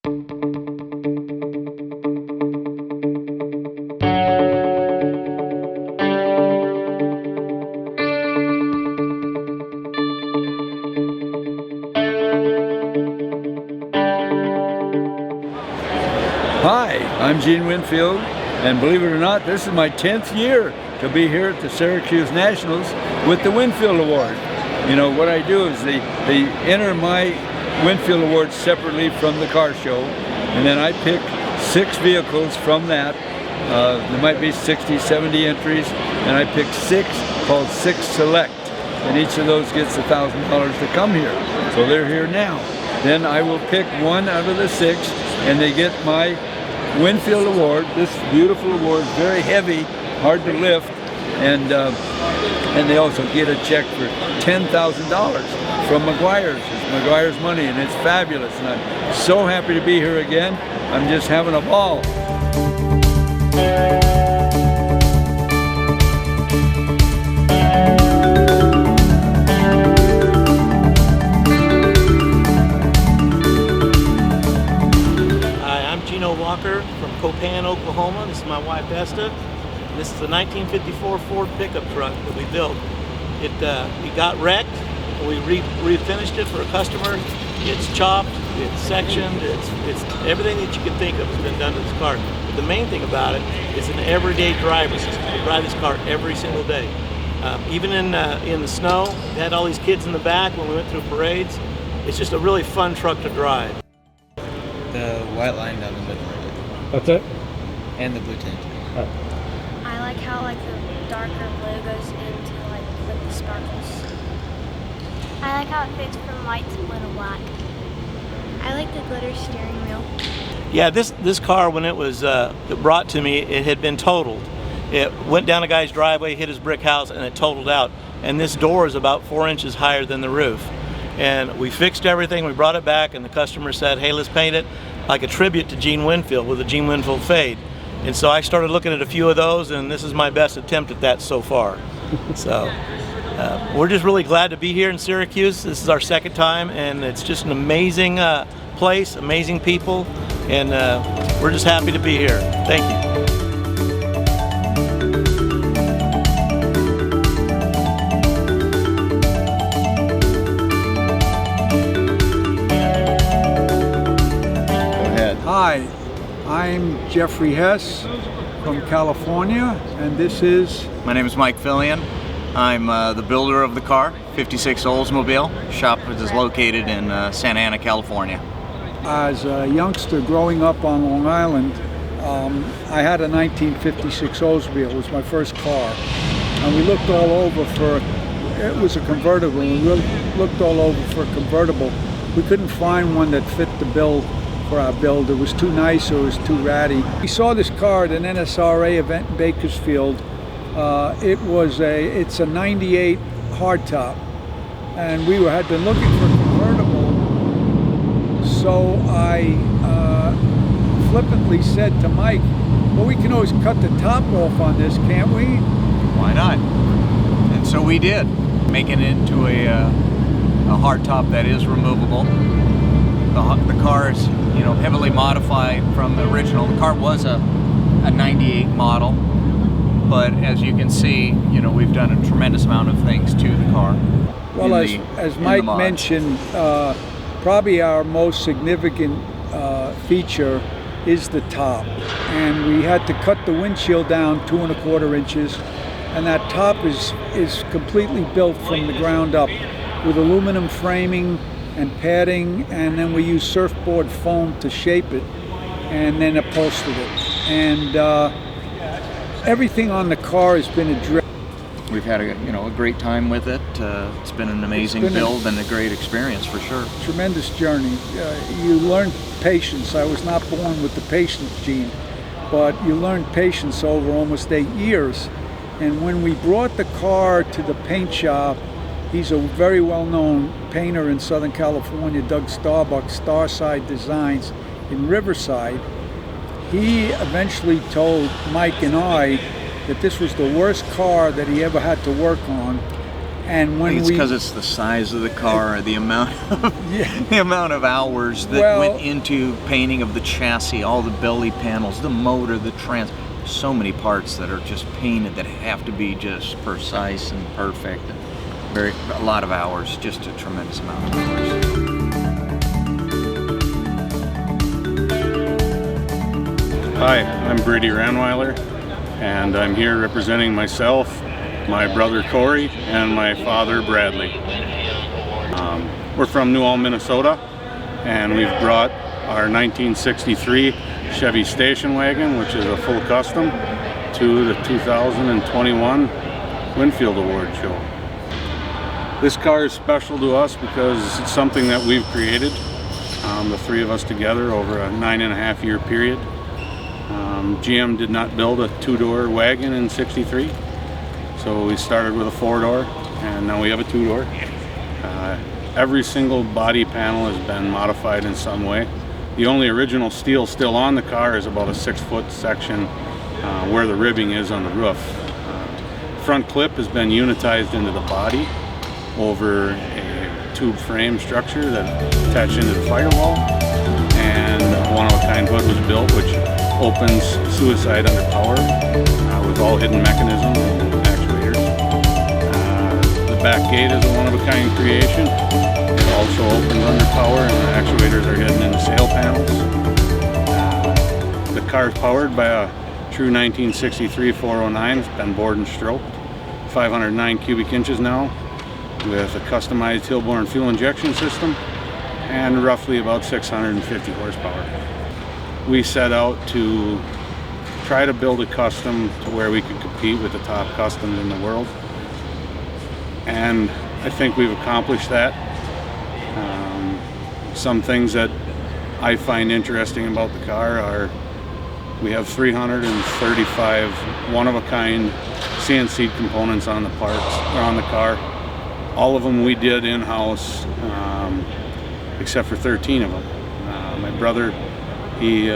Hi, I'm Gene Winfield, and believe it or not, this is my 10th year to be here at the Syracuse Nationals with the Winfield Award. You know, what I do is they enter my Winfield Award separately from the car show, and then I pick 6 vehicles from that. There might be 60, 70 entries, and I pick 6 called 6 Select, and each of those gets $1,000 to come here. So they're here now. Then I will pick 1 out of the 6, and they get my Winfield Award. This beautiful award, very heavy, hard to lift, and they also get a check for $10,000 from McGuire's. It's McGuire's money, and it's fabulous. And I'm so happy to be here again. I'm just having a ball. Geno Walker from Copan, Oklahoma. This is my wife Esther. This is a 1954 Ford pickup truck that we built. It got wrecked. We refinished it for a customer. It's chopped, it's sectioned, it's everything that you can think of has been done to this car. But the main thing about it, it's an everyday driver system. We drive this car every single day. Even in the snow, we had all these kids in the back when we went through parades. It's just a really fun truck to drive. The white line down the middle. That's it? And the blue tint. Oh. I like how the darker blue goes into with the sparkles. I like how it fits from white to blue to black. I like the glitter steering wheel. Yeah, this car, when it was brought to me, it had been totaled. It went down a guy's driveway, hit his brick house, and it totaled out. And this door is about 4 inches higher than the roof. And we fixed everything, we brought it back, and the customer said, hey, let's paint it like a tribute to Gene Winfield with a Gene Winfield fade. And so I started looking at a few of those, and this is my best attempt at that so far. So we're just really glad to be here in Syracuse. This is our 2nd time, and it's just an amazing place, amazing people, and we're just happy to be here. Thank you. Hi, I'm Jeffrey Hess from California, and this is... My name is Mike Fillion. I'm the builder of the car, 56 Oldsmobile. Shop is located in Santa Ana, California. As a youngster growing up on Long Island, I had a 1956 Oldsmobile. It was my first car. And we looked all over for... It was a convertible. We looked all over for a convertible. We couldn't find one that fit the bill for our build. It was too nice or it was too ratty. We saw this car at an NSRA event in Bakersfield. It's a 98 hardtop, and we had been looking for a convertible, so I flippantly said to Mike, well, we can always cut the top off on this, can't we? Why not? And so we did, making it into a hardtop that is removable. The car is, heavily modified from the original. The car was a 98 model, but as you can see, we've done a tremendous amount of things to the car. Well, as Mike mentioned, probably our most significant feature is the top, and we had to cut the windshield down 2 1/4 inches, and that top is completely built from the ground up with aluminum framing and padding, and then we use surfboard foam to shape it and then upholstered it. And everything on the car has been addressed. We've had a great time with it. It's been an amazing build and a great experience for sure. Tremendous journey. You learn patience. I was not born with the patience gene, but you learn patience over almost 8 years. And when we brought the car to the paint shop, he's a very well-known painter in Southern California, Doug Starbuck, Starside Designs in Riverside. He eventually told Mike and I that this was the worst car that he ever had to work on, And when it's because it's the size of the car, the amount of Yeah. the amount of hours that went into painting of the chassis, all the belly panels, the motor, the so many parts that are just painted that have to be just precise and perfect. A lot of hours, just a tremendous amount of hours. Hi, I'm Bradyrandweiler, and I'm here representing myself, my brother Corey, and my father Bradley. We're from New Ulm, Minnesota, and we've brought our 1963 Chevy station wagon, which is a full custom, to the 2021 Winfield Award show. This car is special to us because it's something that we've created, the three of us together, over a 9.5 year period. GM did not build a two-door wagon in '63, so we started with a four-door, and now we have a two-door. Every single body panel has been modified in some way. The only original steel still on the car is about a 6-foot section where the ribbing is on the roof. Front clip has been unitized into the body over a tube frame structure that attached into the firewall, and a one-of-a-kind hood was built, which opens suicide under power with all hidden mechanisms and actuators. The back gate is a one-of-a-kind creation. It also opens under power, and the actuators are hidden in the sail panels. The car is powered by a true 1963 409. It's been bored and stroked. 509 cubic inches now, with a customized Hillborn fuel injection system and roughly about 650 horsepower. We set out to try to build a custom to where we could compete with the top customs in the world, and I think we've accomplished that. Some things that I find interesting about the car are we have 335 one-of-a-kind CNC components on the parts, or on the car. All of them we did in-house, except for 13 of them. My brother, he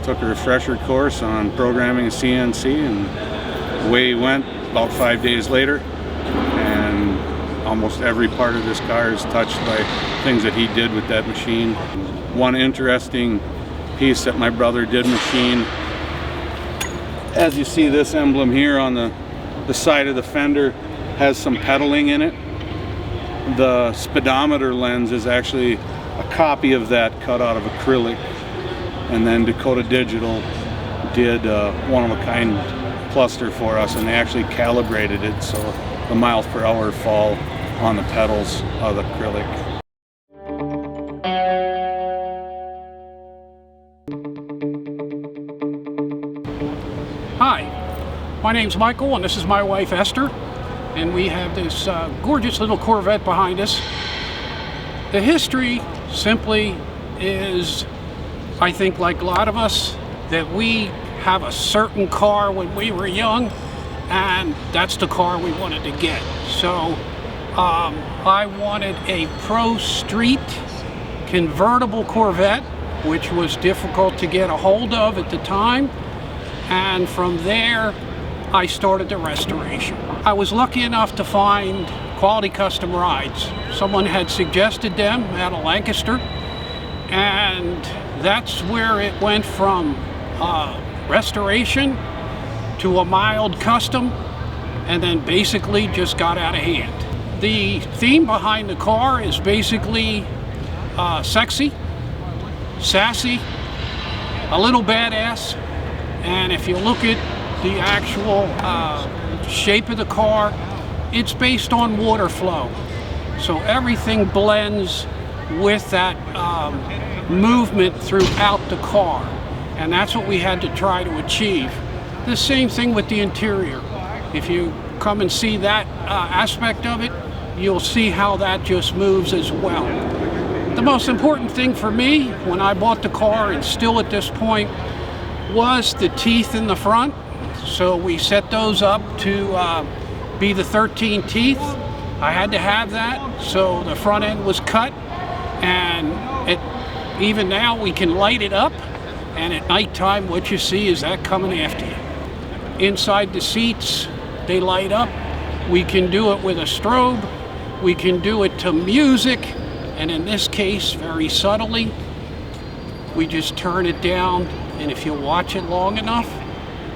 took a refresher course on programming a CNC, and away he went about 5 days later, and almost every part of this car is touched by things that he did with that machine. One interesting piece that my brother did machine, as you see this emblem here on the side of the fender, has some pedaling in it. The speedometer lens is actually a copy of that cut out of acrylic, and then Dakota Digital did one-of-a-kind cluster for us, and they actually calibrated it so the miles per hour fall on the pedals of the acrylic. Hi, my name's Michael, and this is my wife Esther, and we have this gorgeous little Corvette behind us. The history simply is, I think, like a lot of us, that we have a certain car when we were young, and that's the car we wanted to get. So I wanted a Pro Street convertible Corvette, which was difficult to get a hold of at the time, and from there I started the restoration. I was lucky enough to find Quality Custom Rides. Someone had suggested them out of Lancaster, and that's where it went from restoration to a mild custom, and then basically just got out of hand. The theme behind the car is basically sexy, sassy, a little badass, and if you look at the actual shape of the car, it's based on water flow. So everything blends with that movement throughout the car, and that's what we had to try to achieve. The same thing with the interior. If you come and see that aspect of it, you'll see how that just moves as well. The most important thing for me when I bought the car, and still at this point, was the teeth in the front. So we set those up to be the 13 teeth. I had to have that, so the front end was cut, and even now we can light it up, and at nighttime what you see is that coming after you. Inside the seats, they light up, We can do it with a strobe. We can do it to music. And in this case, very subtly, we just turn it down. And if you watch it long enough,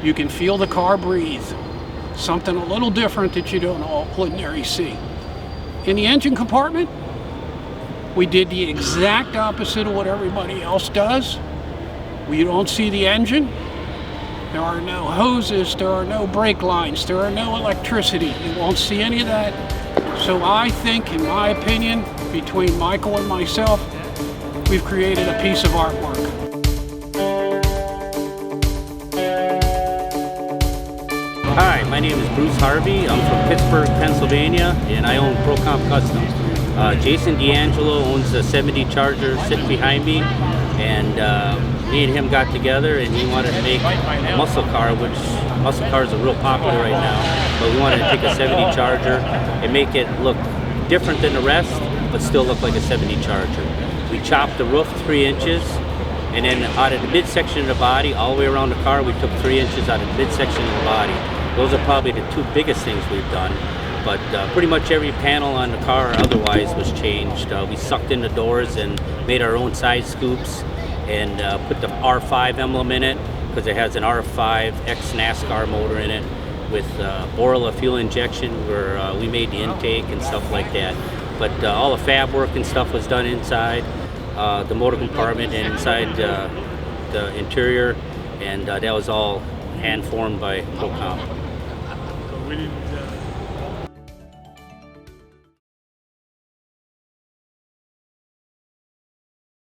you can feel the car breathe. Something a little different that you don't ordinarily see. In the engine compartment, we did the exact opposite of what everybody else does. We don't see the engine. There are no hoses, there are no brake lines, there are no electricity. You won't see any of that. So I think, in my opinion, between Michael and myself, we've created a piece of artwork. Hi, my name is Bruce Harvey. I'm from Pittsburgh, Pennsylvania, and I own ProComp Customs. Jason D'Angelo owns the 70 Charger sitting behind me, and me and him got together and he wanted to make a muscle car, which muscle cars are real popular right now, but we wanted to take a 70 Charger and make it look different than the rest, but still look like a 70 Charger. We chopped the roof 3 inches, and then out of the midsection of the body, all the way around the car, we took 3 inches out of the midsection of the body. Those are probably the 2 biggest things we've done. But pretty much every panel on the car otherwise was changed. We sucked in the doors and made our own side scoops and put the R5 emblem in it because it has an R5 ex-NASCAR motor in it with Borla fuel injection where we made the intake and stuff like that. But all the fab work and stuff was done inside the motor compartment and inside the interior, and that was all hand-formed by ProComp. We didn't